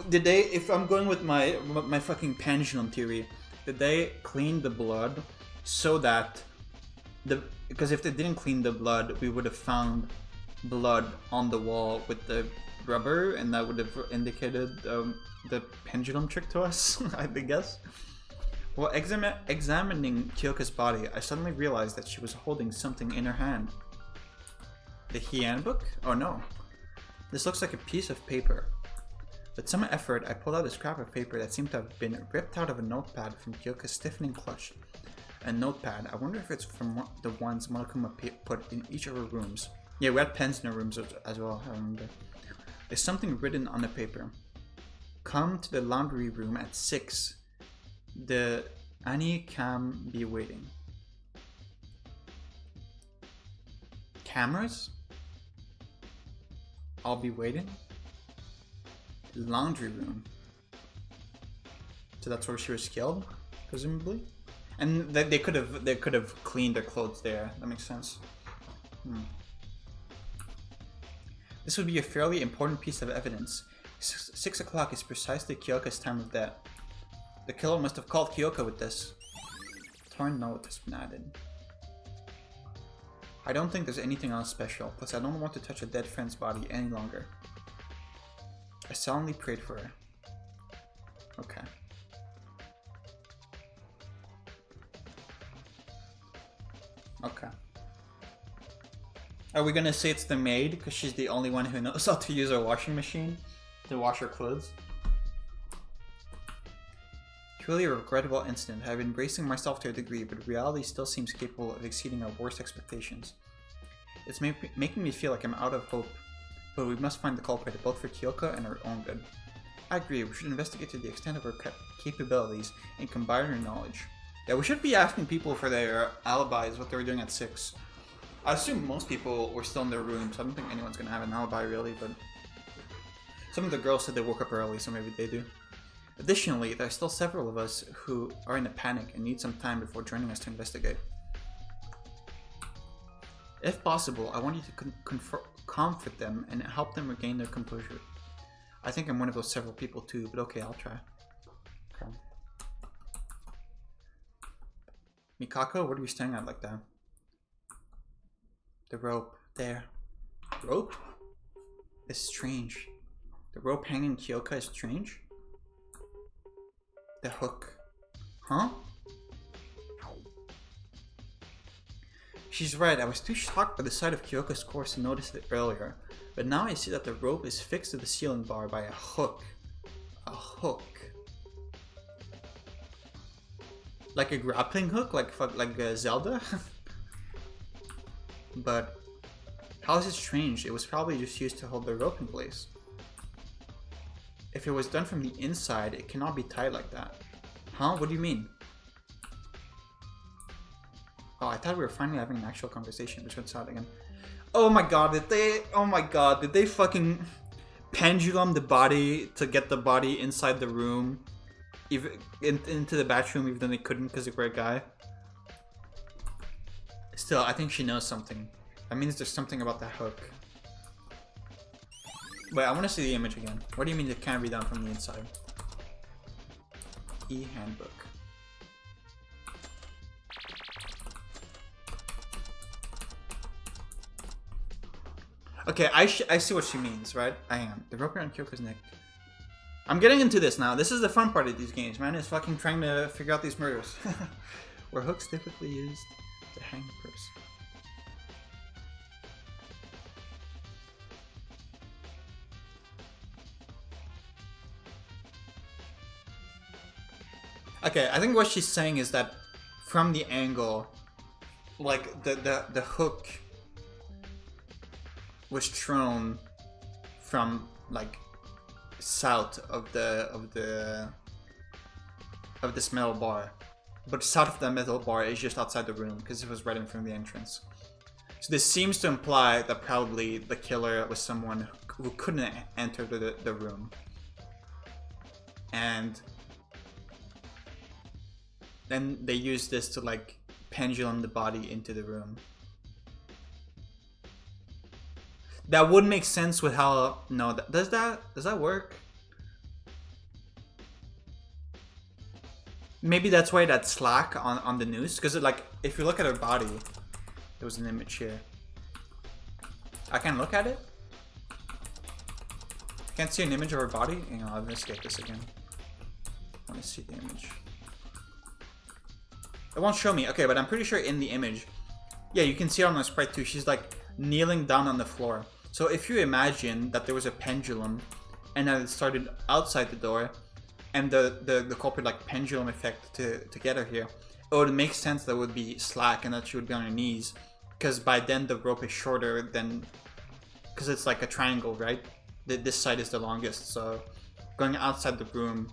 Did they, if I'm going with my fucking pendulum theory, did they clean the blood so that because if they didn't clean the blood, we would have found blood on the wall with the rubber, and that would have indicated the pendulum trick to us, I guess. While examining Kyoka's body, I suddenly realized that she was holding something in her hand. The Heian book? Oh no. This looks like a piece of paper. With some effort, I pulled out a scrap of paper that seemed to have been ripped out of a notepad from Kyoka's stiffening clutch. A notepad. I wonder if it's from the ones Monokuma put in each of her rooms. Yeah, we had pens in our rooms as well, I remember. There's something written on the paper. Come to the laundry room at 6. The Annie can be waiting. Cameras? I'll be waiting? Laundry room. So that's where she was killed, presumably? And they could have cleaned their clothes there. That makes sense. This would be a fairly important piece of evidence. 6 o'clock is precisely Kyoka's time of death. The killer must have called Kyoka with this. Torn note has been added. I don't think there's anything else special, plus I don't want to touch a dead friend's body any longer. I solemnly prayed for her. Okay. Okay. Are we gonna say it's the maid because she's the only one who knows how to use a washing machine to wash her clothes? Truly a regrettable incident. I have been bracing myself to a degree, but reality still seems capable of exceeding our worst expectations. It's making me feel like I'm out of hope, but we must find the culprit both for Kyoka and our own good. I agree, we should investigate to the extent of our capabilities and combine our knowledge. Yeah, we should be asking people for their alibis, what they were doing at 6. I assume most people were still in their rooms. I don't think anyone's gonna have an alibi really, but some of the girls said they woke up early, so maybe they do. Additionally, there are still several of us who are in a panic and need some time before joining us to investigate. If possible, I want you to comfort them and help them regain their composure. I think I'm one of those several people too, but okay, I'll try. Okay. Mikako, what are you staring at like that? The rope. There. Rope? It's strange. The rope hanging Kyoka is strange? The hook. Huh? She's right, I was too shocked by the sight of Kyoka's corpse to notice it earlier, but now I see that the rope is fixed to the ceiling bar by a hook. A hook. Like a grappling hook? Like Zelda? But how is it strange? It was probably just used to hold the rope in place. If it was done from the inside, it cannot be tied like that. Huh? What do you mean? Oh, I thought we were finally having an actual conversation. Which one's out again? Oh my god, did they fucking pendulum the body to get the body inside the room? Even into the bathroom, even though they couldn't because they were a guy? Still, I think she knows something. That means there's something about that hook. Wait, I want to see the image again. What do you mean it can't be done from the inside? E-handbook. Okay, I see what she means, right? I am. The rope around Kyoko's neck. I'm getting into this now. This is the fun part of these games, man. Is fucking trying to figure out these murders. Were hooks typically used to hang the person? Okay, I think what she's saying is that from the angle, like the hook was thrown from like south of this metal bar, but south of the metal bar is just outside the room because it was right in front of the entrance. So this seems to imply that probably the killer was someone who couldn't enter the room. and then they use this to like pendulum the body into the room. That would make sense with how... No, does that work? Maybe that's why that's slack on the noose, because like if you look at her body, there was an image here. I can look at it. Can't see an image of her body. Hang on, let's get this again. I want to see the image. It won't show me. Okay, but I'm pretty sure in the image, yeah, you can see her on the sprite too. She's like kneeling down on the floor. So if you imagine that there was a pendulum, and that it started outside the door, and the culprit like pendulum effect to get her here, it would make sense that it would be slack and that she would be on her knees, because by then the rope is shorter than, because it's like a triangle, right? This side is the longest, so going outside the room,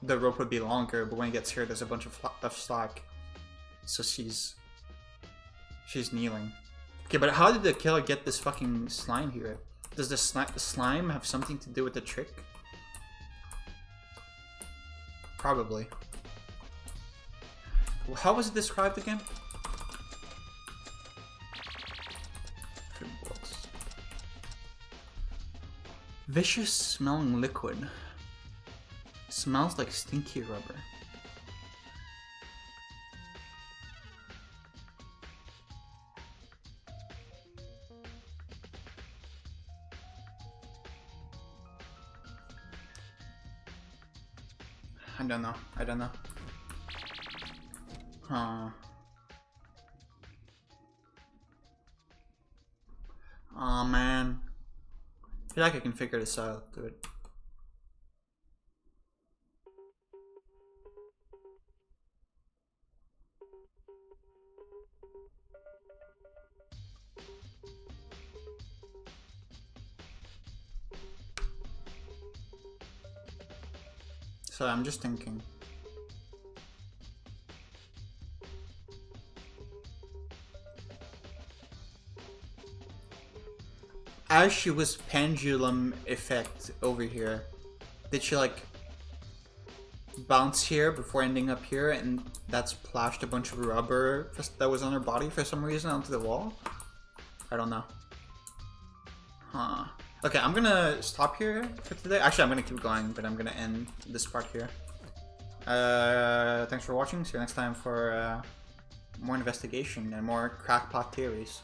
the rope would be longer, but when it gets here, there's a bunch of slack. So she's kneeling. Okay, but how did the killer get this fucking slime here? Does the slime have something to do with the trick? Probably. How was it described again? Vicious smelling liquid. Smells like stinky rubber. I don't know. Huh. Oh man. I feel like I can figure this out, dude. So I'm just thinking. As she was pendulum effect over here, did she like bounce here before ending up here, and that splashed a bunch of rubber that was on her body for some reason onto the wall? I don't know. Huh. Okay, I'm gonna stop here for today. Actually, I'm gonna keep going, but I'm gonna end this part here. Thanks for watching. See you next time for more investigation and more crackpot theories.